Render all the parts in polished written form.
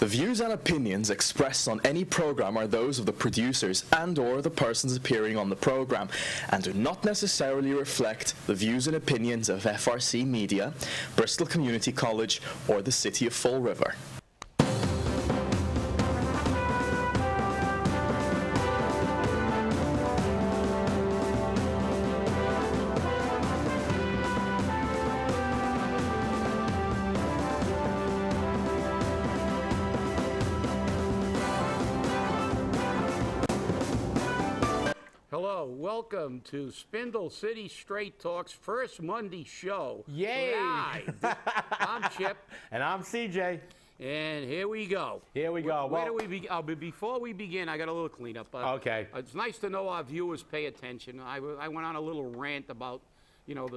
The views and opinions expressed on any program are those of the producers and/or the persons appearing on the program, and do not necessarily reflect the views and opinions of FRC Media, Bristol Community College, or the City of Fall River. Welcome to Spindle City Straight Talk's first Monday show. Yay! Live. I'm Chip. And I'm CJ. And here we go. Here we go. Where do we begin? Before we begin, I got a little cleanup. Okay. It's nice to know our viewers pay attention. I went on a little rant about, you know,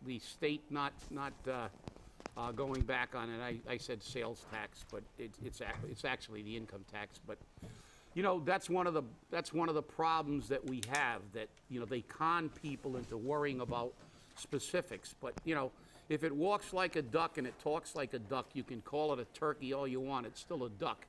the state not going back on it. I said sales tax, but it's actually the income tax. But you know, that's one of the problems that we have, that, you know, they con people into worrying about specifics. But, you know, if it walks like a duck and it talks like a duck, you can call it a turkey all you want. It's still a duck.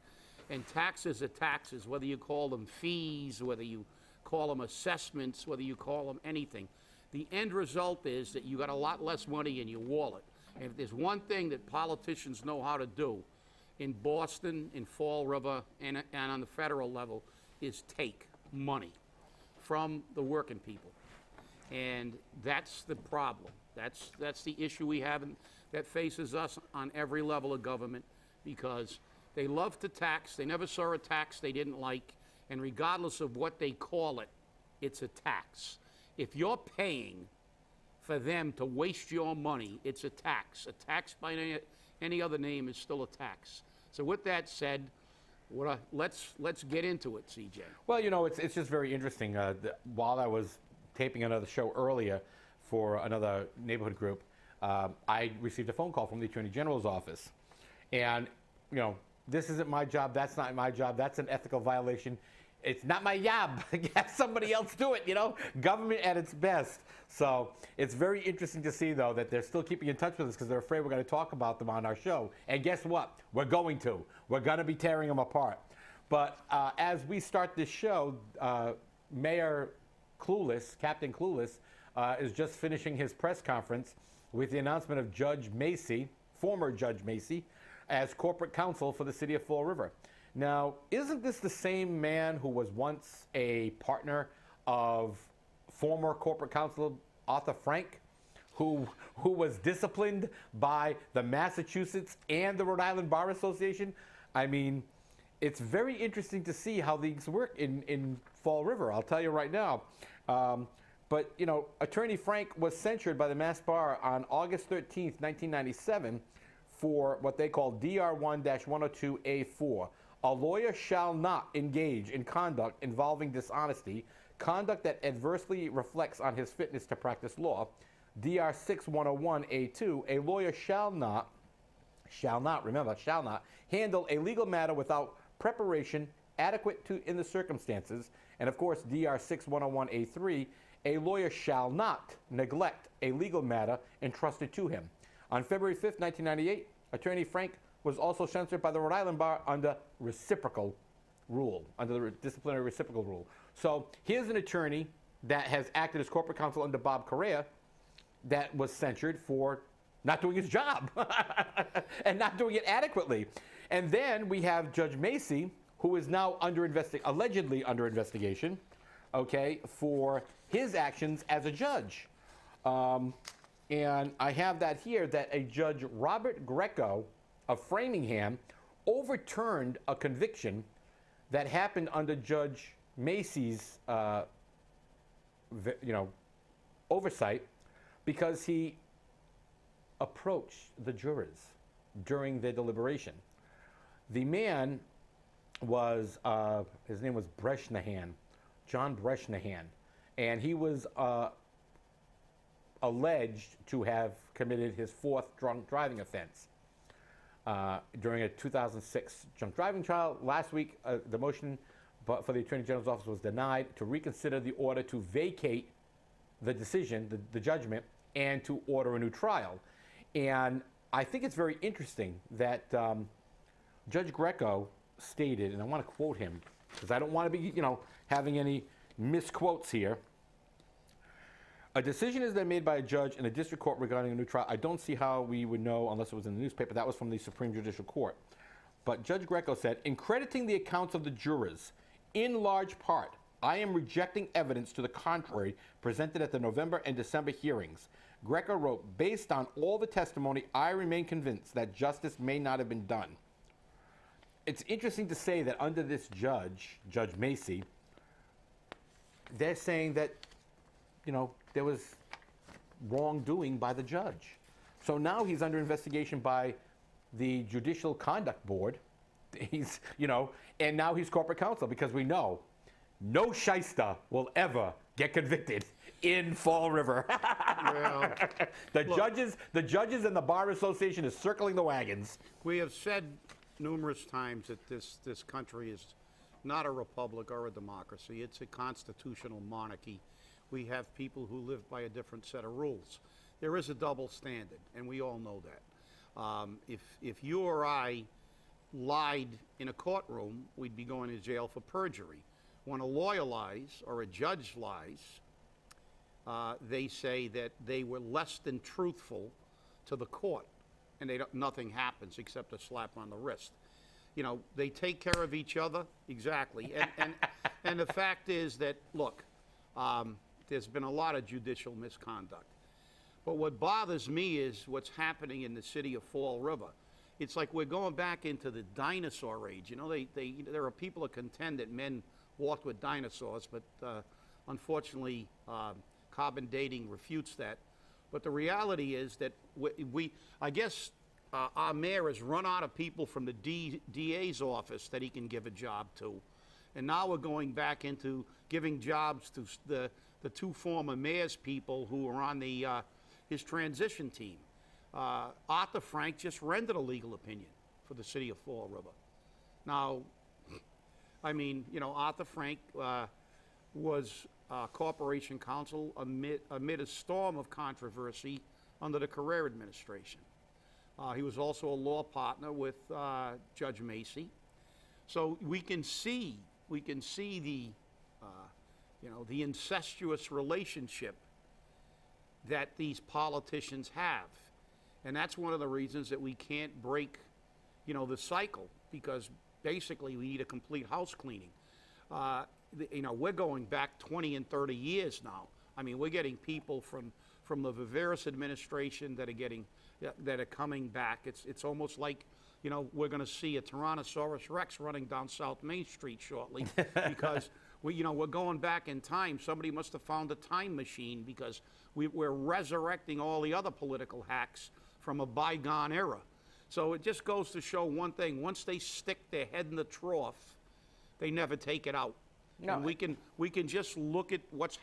And taxes are taxes, whether you call them fees, whether you call them assessments, whether you call them anything. The end result is that you got a lot less money in your wallet. And if there's one thing that politicians know how to do, in Boston, in Fall River, and on the federal level, is take money from the working people. And that's the problem. That's the issue we have that faces us on every level of government, because they love to tax. They never saw a tax they didn't like, and regardless of what they call it, it's a tax. If you're paying for them to waste your money, it's a tax. A tax by any other name is still a tax. So with that said, let's get into it, CJ. Well, you know, it's just very interesting. While I was taping another show earlier for another neighborhood group, I received a phone call from the Attorney General's office. And, you know, this isn't my job, that's not my job, that's an ethical violation. It's not my job. Have somebody else do it, you know? Government at its best. So it's very interesting to see, though, that they're still keeping in touch with us because they're afraid we're going to talk about them on our show. And guess what? We're going to. We're going to be tearing them apart. But as we start this show, Mayor Clueless, Captain Clueless, is just finishing his press conference with the announcement of Judge Macy, former Judge Macy, as corporate counsel for the city of Fall River. Now, isn't this the same man who was once a partner of former corporate counsel Arthur Frank, who was disciplined by the Massachusetts and the Rhode Island Bar Association? I mean, it's very interesting to see how these work in Fall River, I'll tell you right now. But, you know, Attorney Frank was censured by the Mass Bar on August 13th, 1997 for what they call DR1-102A4. A lawyer shall not engage in conduct involving dishonesty, conduct that adversely reflects on his fitness to practice law. DR 6101A2, a lawyer shall not handle a legal matter without preparation adequate in the circumstances. And of course, DR 6101A3, a lawyer shall not neglect a legal matter entrusted to him. On February 5th, 1998, Attorney Frank was also censored by the Rhode Island Bar under reciprocal rule, under the disciplinary reciprocal rule. So here's an attorney that has acted as corporate counsel under Bob Correa that was censured for not doing his job and not doing it adequately. And then we have Judge Macy, who is now allegedly under investigation, okay, for his actions as a judge. And I have that here, that a Judge Robert Greco of Framingham overturned a conviction that happened under Judge Macy's, oversight, because he approached the jurors during their deliberation. The man was, his name was Breshnahan, John Breshnahan, and he was alleged to have committed his fourth drunk driving offense. During a 2006 drunk driving trial. Last week, the motion for the Attorney General's office was denied to reconsider the order to vacate the decision, the judgment, and to order a new trial. And I think it's very interesting that Judge Greco stated, and I want to quote him because I don't want to be, having any misquotes here. A decision is then made by a judge in a district court regarding a new trial. I don't see how we would know unless it was in the newspaper. That was from the Supreme Judicial Court. But Judge Greco said, in crediting the accounts of the jurors, in large part, I am rejecting evidence to the contrary presented at the November and December hearings. Greco wrote, based on all the testimony, I remain convinced that justice may not have been done. It's interesting to say that under this judge, Judge Macy, they're saying that, there was wrongdoing by the judge. So now he's under investigation by the Judicial Conduct Board. He's, and now he's corporate counsel because we know no shyster will ever get convicted in Fall River. Well, the judges and the Bar Association is circling the wagons. we have said numerous times that this country is not a republic or a democracy. It's a constitutional monarchy. We have people who live by a different set of rules. There is a double standard, and we all know that. If you or I lied in a courtroom, we'd be going to jail for perjury. When a lawyer lies or a judge lies, they say that they were less than truthful to the court, and nothing happens except a slap on the wrist. They take care of each other, exactly. And the fact is that, look, there's been a lot of judicial misconduct. But what bothers me is what's happening in the city of Fall River. It's like we're going back into the dinosaur age. There are people that contend that men walked with dinosaurs, but unfortunately, carbon dating refutes that. But the reality is that I guess our mayor has run out of people from the DA's office that he can give a job to. And now we're going back into giving jobs to the two former mayor's people who are on his transition team. Arthur Frank just rendered a legal opinion for the city of Fall River. Now, Arthur Frank was corporation counsel amid a storm of controversy under the Carrera administration. He was also a law partner with Judge Macy. So we can see the incestuous relationship that these politicians have. And that's one of the reasons that we can't break, the cycle, because basically we need a complete house cleaning. We're going back 20 and 30 years now. We're getting people from the Viveris administration that are coming back. It's almost like, we're going to see a Tyrannosaurus Rex running down South Main Street shortly because we're going back in time. Somebody must have found a time machine because we're resurrecting all the other political hacks from a bygone era. So it just goes to show one thing: once they stick their head in the trough, they never take it out. No. And we can just look at what's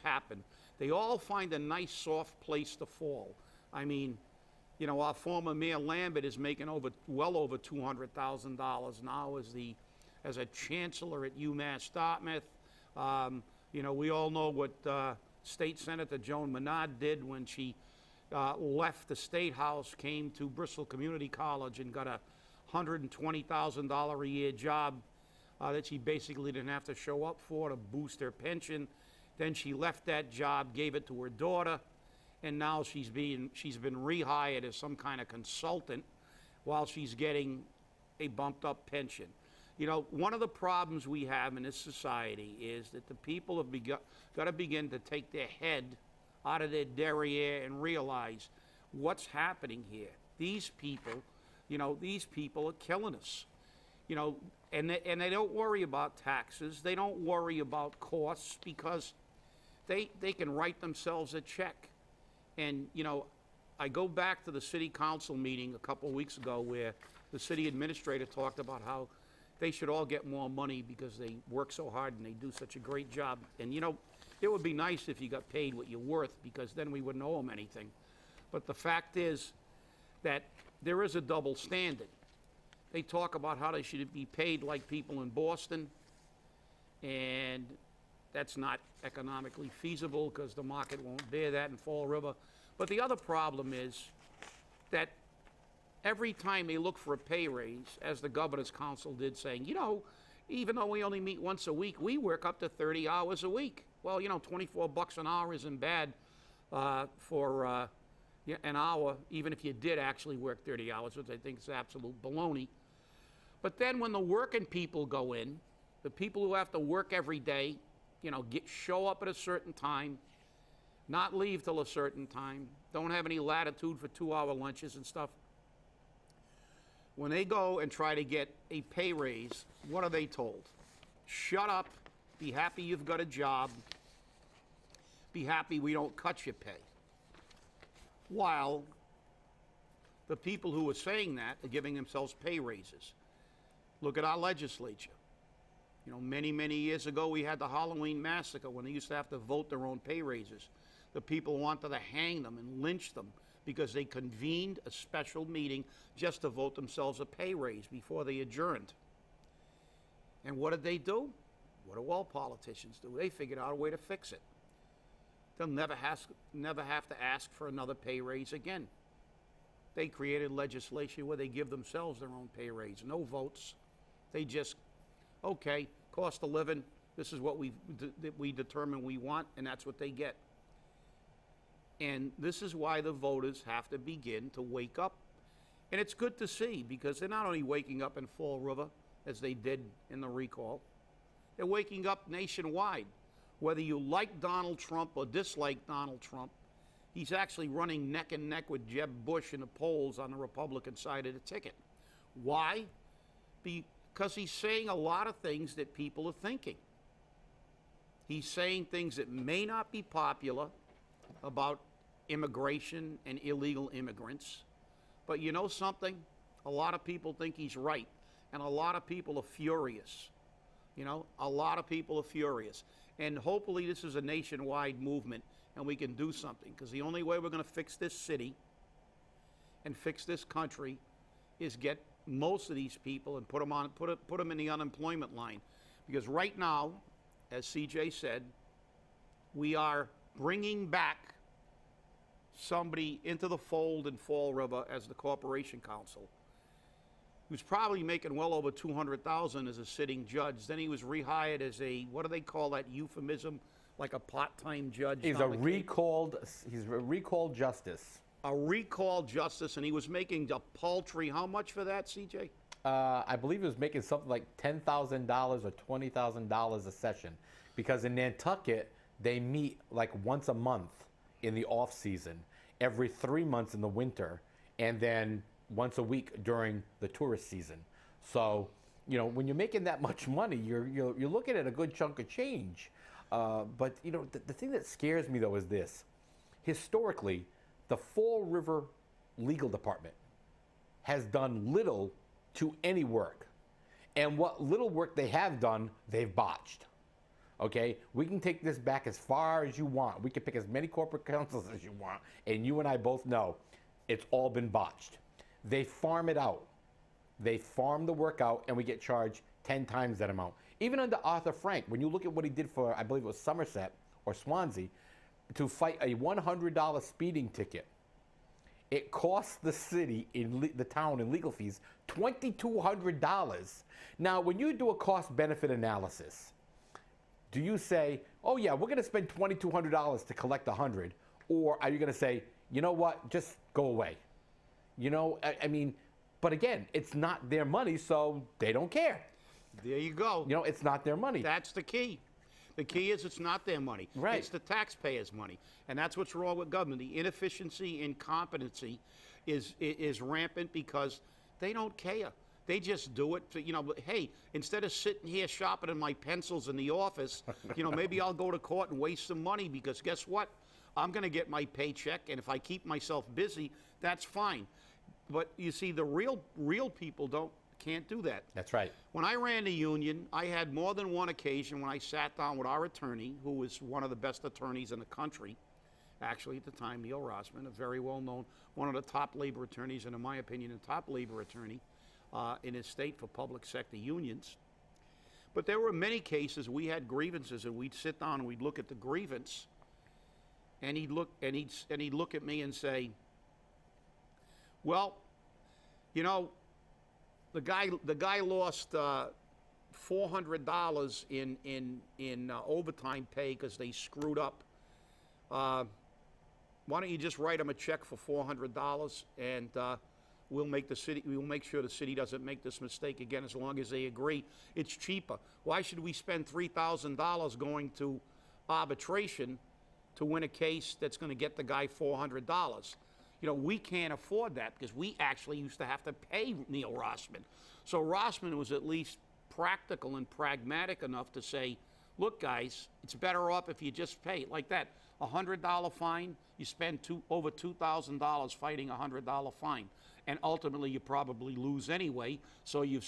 happened. They all find a nice soft place to fall. Our former Mayor Lambert is making well over $200,000 now as a chancellor at UMass Dartmouth. We all know what State Senator Joan Menard did when she left the State House, came to Bristol Community College and got a $120,000 a year job that she basically didn't have to show up for to boost her pension. Then she left that job, gave it to her daughter, and now she's been rehired as some kind of consultant while she's getting a bumped up pension. One of the problems we have in this society is that the people have got to begin to take their head out of their derriere and realize what's happening here. These people are killing us. And they don't worry about taxes. They don't worry about costs because they can write themselves a check. And, I go back to the city council meeting a couple of weeks ago where the city administrator talked about how they should all get more money because they work so hard and they do such a great job. And, it would be nice if you got paid what you're worth because then we wouldn't owe them anything. But the fact is that there is a double standard. They talk about how they should be paid like people in Boston, and that's not economically feasible because the market won't bear that in Fall River. But the other problem is that every time they look for a pay raise, as the governor's council did, saying, you know, even though we only meet once a week, we work up to 30 hours a week. Well, you know, 24 bucks an hour isn't bad for an hour, even if you did actually work 30 hours, which I think is absolute baloney. But then when the working people go in, the people who have to work every day, you know, show up at a certain time, not leave till a certain time, don't have any latitude for 2-hour lunches and stuff. When they go and try to get a pay raise, what are they told? Shut up, be happy you've got a job, be happy we don't cut your pay. While the people who are saying that are giving themselves pay raises. Look at our legislature. You know, many, many years ago, we had the Halloween massacre when they used to have to vote their own pay raises. The people wanted to hang them and lynch them because they convened a special meeting just to vote themselves a pay raise before they adjourned. And what did they do? What do all politicians do? They figured out a way to fix it. They'll never have to ask for another pay raise again. They created legislation where they give themselves their own pay raise. No votes. They just, okay, cost of living, this is what we determine we want, and that's what they get. And this is why the voters have to begin to wake up. And it's good to see, because they're not only waking up in Fall River, as they did in the recall, they're waking up nationwide. Whether you like Donald Trump or dislike Donald Trump, he's actually running neck and neck with Jeb Bush in the polls on the Republican side of the ticket. Why? Because he's saying a lot of things that people are thinking. He's saying things that may not be popular about immigration and illegal immigrants. But you know something? A lot of people think he's right. And a lot of people are furious. You know, a lot of people are furious. And hopefully this is a nationwide movement and we can do something. Because the only way we're going to fix this city and fix this country is get most of these people and put them in the unemployment line. Because right now, as CJ said, we are bringing back somebody into the fold in Fall River as the Corporation Counsel, who's probably making well over $200,000 as a sitting judge. Then he was rehired as a, what do they call that euphemism, like a part-time judge? He's a recalled justice. A recalled justice, and he was making a paltry, how much for that, CJ? I believe he was making something like $10,000 or $20,000 a session, because in Nantucket, they meet like once a month in the off season, every 3 months in the winter, and then once a week during the tourist season. So, you know, when you're making that much money, you're looking at a good chunk of change. But, you know, the thing that scares me, though, is this. Historically, the Fall River Legal Department has done little to any work. And what little work they have done, they've botched. Okay? We can take this back as far as you want. We can pick as many corporate counsels as you want. And you and I both know it's all been botched. They farm it out. They farm the work out, and we get charged 10 times that amount. Even under Arthur Frank, when you look at what he did for, I believe it was Somerset or Swansea, to fight a $100 speeding ticket, it cost the city, the town in legal fees, $2,200. Now, when you do a cost-benefit analysis, do you say, oh yeah, we're going to spend $2,200 to collect $100, or are you going to say, you know what, just go away? You know, I mean, but again, it's not their money, so they don't care. There you go. You know, it's not their money. That's the key. The key is it's not their money. Right. It's the taxpayers' money. And that's what's wrong with government. The inefficiency, incompetency is rampant because they don't care. They just do it to, you know, but hey, instead of sitting here sharpening my pencils in the office, you know, maybe I'll go to court and waste some money because guess what? I'm going to get my paycheck, and if I keep myself busy, that's fine. But you see, the real people can't do that. That's right. When I ran the union, I had more than one occasion when I sat down with our attorney, who was one of the best attorneys in the country, actually at the time, Neil Rossman, a very well-known, one of the top labor attorneys, and in my opinion, a top labor attorney in his state for public sector unions. But there were many cases we had grievances, and we'd sit down and we'd look at the grievance, and he'd look at me and say, well, You know, the guy lost $400 in overtime pay because they screwed up. Why don't you just write him a check for $400 and we'll make sure the city doesn't make this mistake again, as long as they agree it's cheaper. Why should we spend $3,000 going to arbitration to win a case that's going to get the guy $400? You know, we can't afford that because we actually used to have to pay Neil Rossman. So Rossman was at least practical and pragmatic enough to say, look, guys, it's better off if you just pay it like that. $100 fine, you spend over $2,000 fighting a $100 fine. And ultimately, you probably lose anyway. So you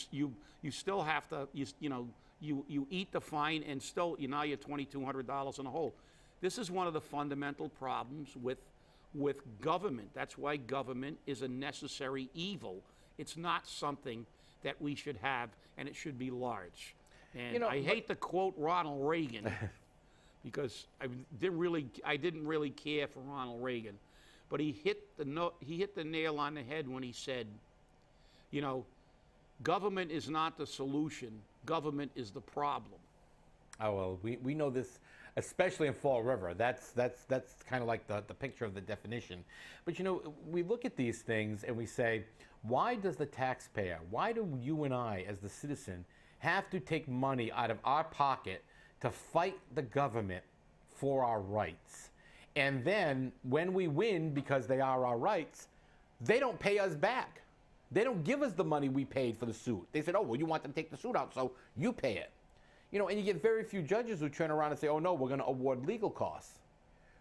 still have to, you eat the fine and still, now you're $2,200 in the hole. This is one of the fundamental problems with government. That's why government is a necessary evil. It's not something that we should have, and it should be large. And I hate to quote Ronald Reagan because I didn't really care for Ronald Reagan, but he hit the nail on the head when he said, you know, government is not the solution. Government is the problem. Oh, well, we know this, especially in Fall River. That's kind of like the picture of the definition. But, you know, we look at these things and we say, why does the taxpayer, why do you and I as the citizen have to take money out of our pocket to fight the government for our rights? And then when we win because they are our rights, they don't pay us back. They don't give us the money we paid for the suit. They said, oh, well, you want them to take the suit out, so you pay it. You know, and you get very few judges who turn around and say, oh, no, we're going to award legal costs.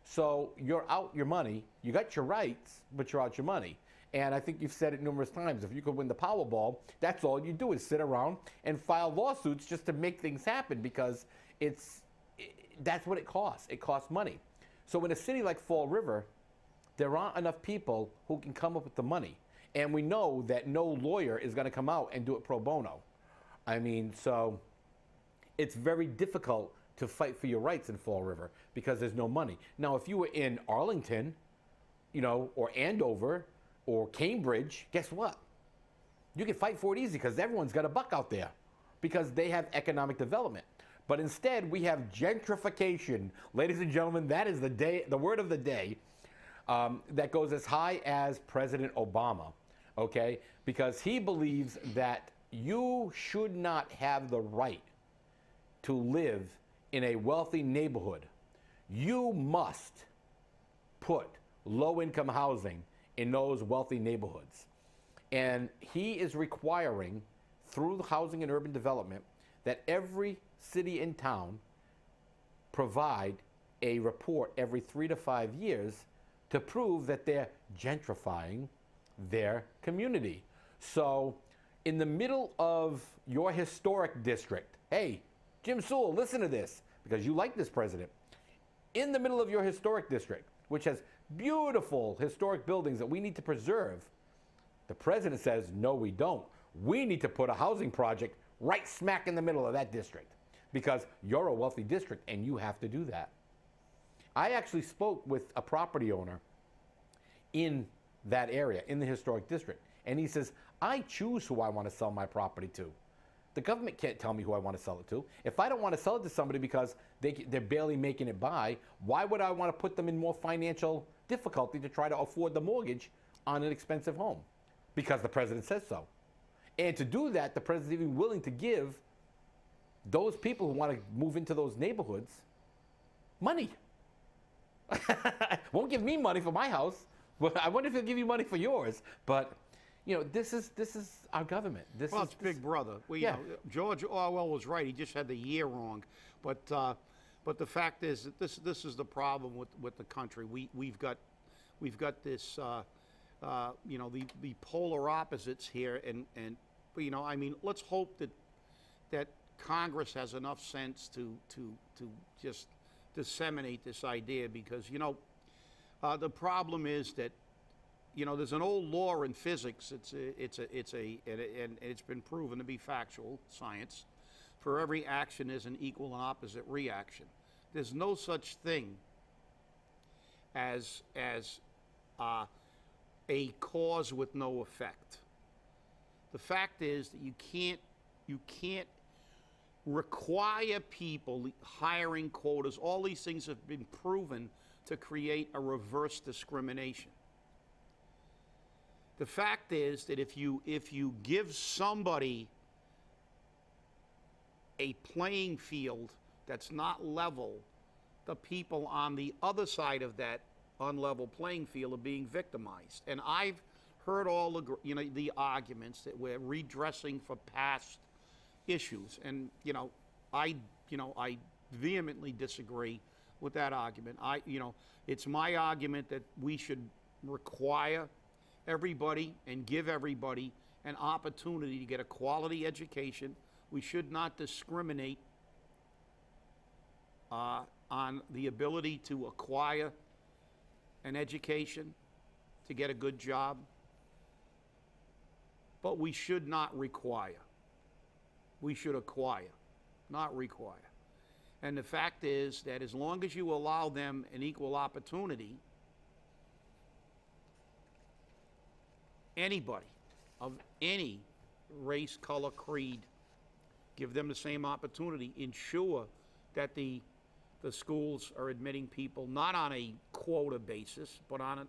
So you're out your money. You got your rights, but you're out your money. And I think you've said it numerous times. If you could win the Powerball, that's all you do is sit around and file lawsuits just to make things happen because that's what it costs. It costs money. So in a city like Fall River, there aren't enough people who can come up with the money. And we know that no lawyer is going to come out and do it pro bono. I mean, so it's very difficult to fight for your rights in Fall River because there's no money. Now, if you were in Arlington, you know, or Andover or Cambridge, guess what? You can fight for it easy because everyone's got a buck out there because they have economic development. But instead, we have gentrification. Ladies and gentlemen, that is the word of the day that goes as high as President Obama, okay? Because he believes that you should not have the right to live in a wealthy neighborhood. You must put low-income housing in those wealthy neighborhoods. And he is requiring, through the Housing and Urban Development, that every city and town provide a report every 3 to 5 years to prove that they're gentrifying their community. So in the middle of your historic district, hey, Jim Sewell, listen to this, because you like this president. In the middle of your historic district, which has beautiful historic buildings that we need to preserve, the president says, no, we don't. We need to put a housing project right smack in the middle of that district because you're a wealthy district and you have to do that. I actually spoke with a property owner in that area, in the historic district, and he says, I choose who I want to sell my property to. The government can't tell me who I want to sell it to. If I don't want to sell it to somebody because they're barely making it by, why would I want to put them in more financial difficulty to try to afford the mortgage on an expensive home? Because the president says so. And to do that, the president's even willing to give those people who want to move into those neighborhoods money. Won't give me money for my house. Well, I wonder if he'll give you money for yours. But, you know, this is our government. It's Big Brother. Well, yeah. You know, George Orwell was right. He just had the year wrong. But the fact is that this is the problem with the country. We've got this you know, the polar opposites here, and you know, I mean, let's hope that Congress has enough sense to just disseminate this idea, because, you know, the problem is that, you know, there's an old law in physics. And it's been proven to be factual science. For every action is an equal and opposite reaction. There's no such thing as a cause with no effect. The fact is that you can't require people hiring quotas. All these things have been proven to create a reverse discrimination. The fact is that if you give somebody a playing field that's not level, the people on the other side of that unlevel playing field are being victimized. And I've heard all the arguments that we're redressing for past issues, and I vehemently disagree with that argument. It's my argument that we should require everybody and give everybody an opportunity to get a quality education. We should not discriminate on the ability to acquire an education, to get a good job, but we should not require. We should acquire, not require. And the fact is that as long as you allow them an equal opportunity, anybody of any race, color, creed, give them the same opportunity, ensure that the schools are admitting people not on a quota basis, but on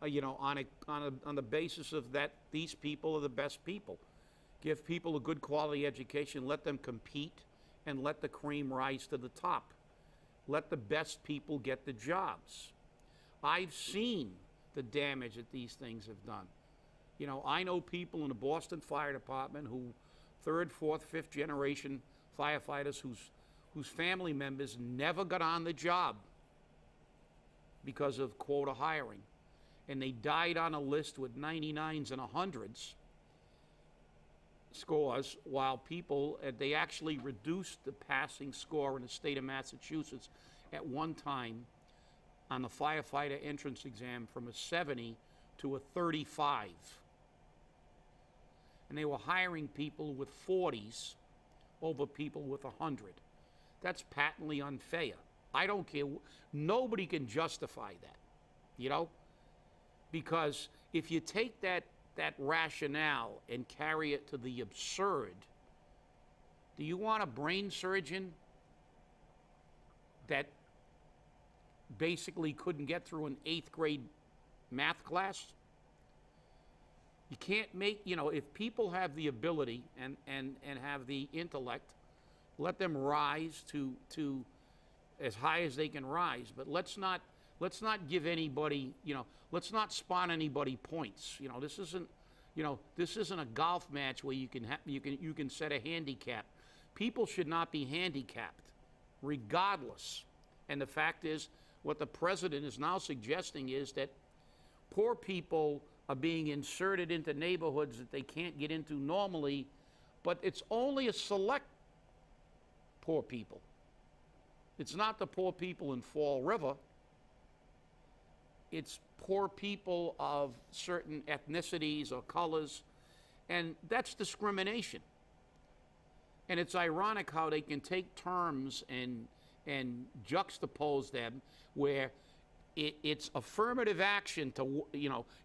the basis of that these people are the best people. Give people a good quality education, let them compete, and let the cream rise to the top. Let the best people get the jobs. I've seen the damage that these things have done. I know people in the Boston Fire Department who third, fourth, fifth generation firefighters whose family members never got on the job because of quota hiring. And they died on a list with 99s and 100s scores, while they actually reduced the passing score in the state of Massachusetts at one time on the firefighter entrance exam from a 70 to a 35. And they were hiring people with 40s over people with 100. That's patently unfair. I don't care. Nobody can justify that, because if you take that rationale and carry it to the absurd, do you want a brain surgeon that basically couldn't get through an 8th grade math class? You can't make, if people have the ability and have the intellect, let them rise to as high as they can rise. But let's not give anybody, let's not spawn anybody points. This isn't a golf match where you can set a handicap. People should not be handicapped, regardless. And the fact is, what the president is now suggesting is that poor people are being inserted into neighborhoods that they can't get into normally, but it's only a select poor people. It's not the poor people in Fall River. It's poor people of certain ethnicities or colors, and that's discrimination. And it's ironic how they can take terms and juxtapose them where it's affirmative action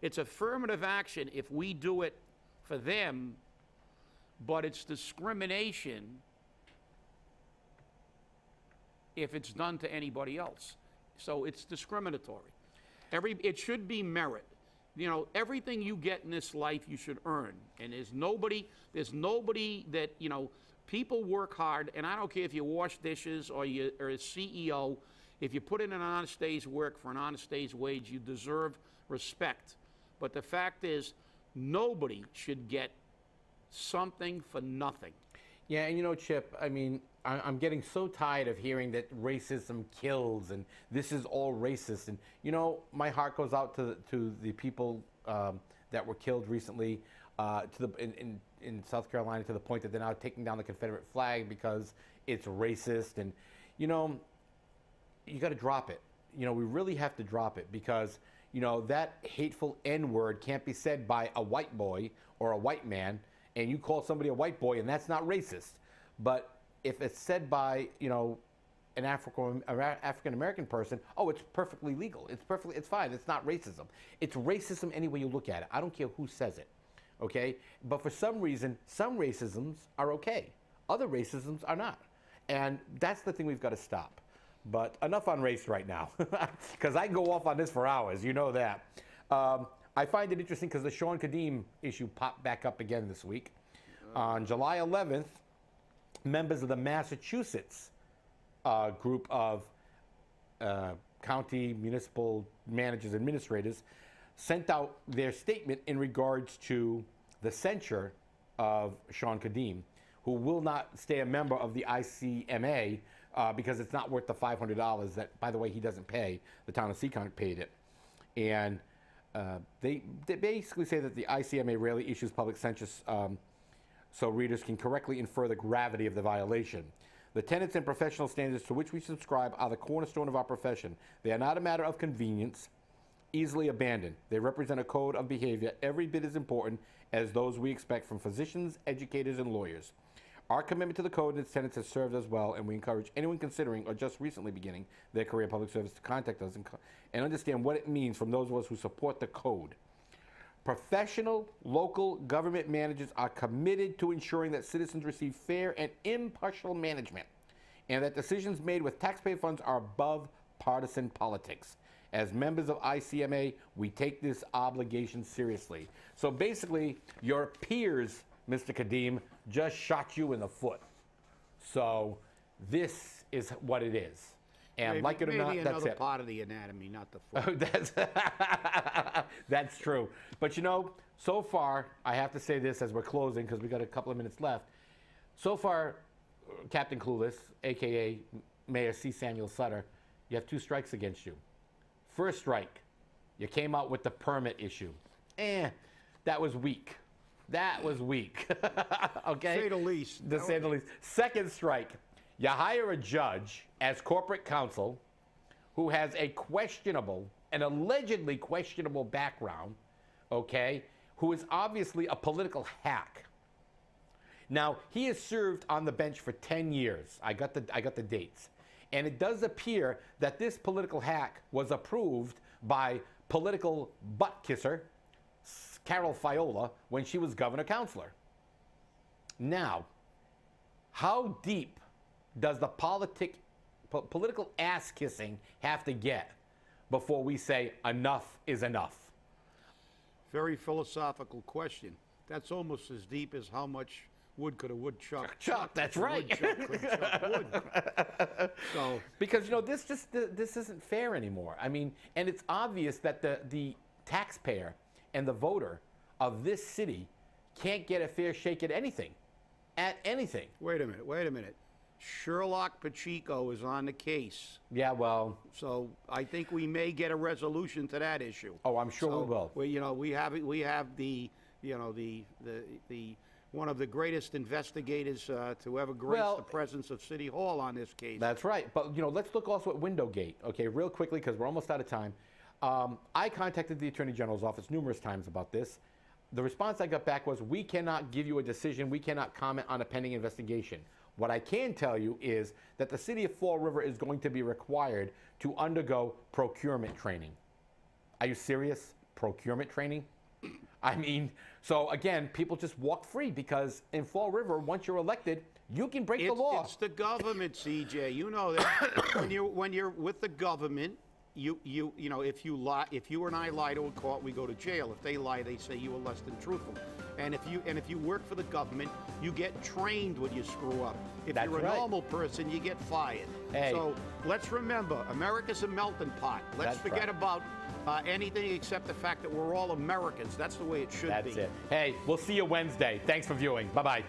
it's affirmative action if we do it for them, but it's discrimination if it's done to anybody else. So it's discriminatory. It should be merit. Everything you get in this life you should earn. And there's nobody that, people work hard, and I don't care if you wash dishes or you're a CEO, if you put in an honest day's work for an honest day's wage, you deserve respect. But the fact is, nobody should get something for nothing. Yeah, and Chip, I mean, I'm getting so tired of hearing that racism kills and this is all racist. And, my heart goes out to the people that were killed recently in South Carolina, to the point that they're now taking down the Confederate flag because it's racist. And, you got to drop it. We really have to drop it, because, that hateful N-word can't be said by a white boy or a white man, and you call somebody a white boy, and that's not racist. But if it's said by, an African-American person, oh, it's perfectly legal. It's fine. It's not racism. It's racism any way you look at it. I don't care who says it. okay? But for some reason, some racisms are okay. Other racisms are not. And that's the thing we've got to stop. But enough on race right now, because I can go off on this for hours. You know that. I find it interesting because the Shawn Cadime issue popped back up again this week. On July 11th, members of the Massachusetts group of county municipal managers, administrators, sent out their statement in regards to the censure of Shawn Cadime, who will not stay a member of the ICMA because it's not worth the $500 that, by the way, he doesn't pay. The town of Seekonk paid it. And they basically say that the ICMA rarely issues public censures so readers can correctly infer the gravity of the violation. The tenets and professional standards to which we subscribe are the cornerstone of our profession. They are not a matter of convenience, easily abandoned. They represent a code of behavior every bit as important as those we expect from physicians, educators, and lawyers. Our commitment to the code and its tenets has served us well, and we encourage anyone considering or just recently beginning their career in public service to contact us and understand what it means from those of us who support the code. Professional local government managers are committed to ensuring that citizens receive fair and impartial management, and that decisions made with taxpayer funds are above partisan politics. As members of ICMA, we take this obligation seriously. So basically, your peers, Mr. Cadime, just shot you in the foot. So this is what it is. And maybe, like it or not, maybe that's another it. part of the anatomy, not the foot. That's true. But you know, so far, I have to say this as we're closing because we got a couple of minutes left. So far, Captain Clueless, a.k.a. Mayor C. Samuel Sutter, you have 2 strikes against you. First strike, you came out with the permit issue. That was weak. That was weak. Okay? Say the least. To say the least. Second strike, you hire a judge as corporate counsel who has a questionable, an allegedly questionable background, okay, who is obviously a political hack. Now, he has served on the bench for 10 years. I got the dates. And it does appear that this political hack was approved by political butt kisser Carol Fiola when she was governor counselor. Now, how deep does the political ass kissing have to get before we say enough is enough? Very philosophical question. That's almost as deep as how much wood could a woodchuck chuck? That's right. Woodchuck could chuck wood. So, because you know this isn't fair anymore. I mean, and it's obvious that the taxpayer and the voter of this city can't get a fair shake at anything. At anything. wait a minute. Sherlock Pacheco is on the case. Yeah, well. So I think we may get a resolution to that issue. Oh, I'm sure we will. We have the one of the greatest investigators to ever grace the presence of City Hall on this case. That's right. But you know, let's look also at Windowgate. Okay, real quickly because we're almost out of time. I contacted the Attorney General's office numerous times about this. The response I got back was, we cannot give you a decision. We cannot comment on a pending investigation. What I can tell you is that the city of Fall River is going to be required to undergo procurement training. Are you serious? Procurement training? I mean, so again, people just walk free because in Fall River, once you're elected, you can break the law. It's the government, CJ. You know that when you're with the government, you know, if you lie, if you and I lie to a court, we go to jail. If they lie, they say you were less than truthful. And if you work for the government, you get trained when you screw up. If That's you're a right. normal person, you get fired. Hey. So let's remember, America's a melting pot. Let's That's forget right. about anything except the fact that we're all Americans. That's the way it should be. That's it. Hey, we'll see you Wednesday. Thanks for viewing. Bye-bye.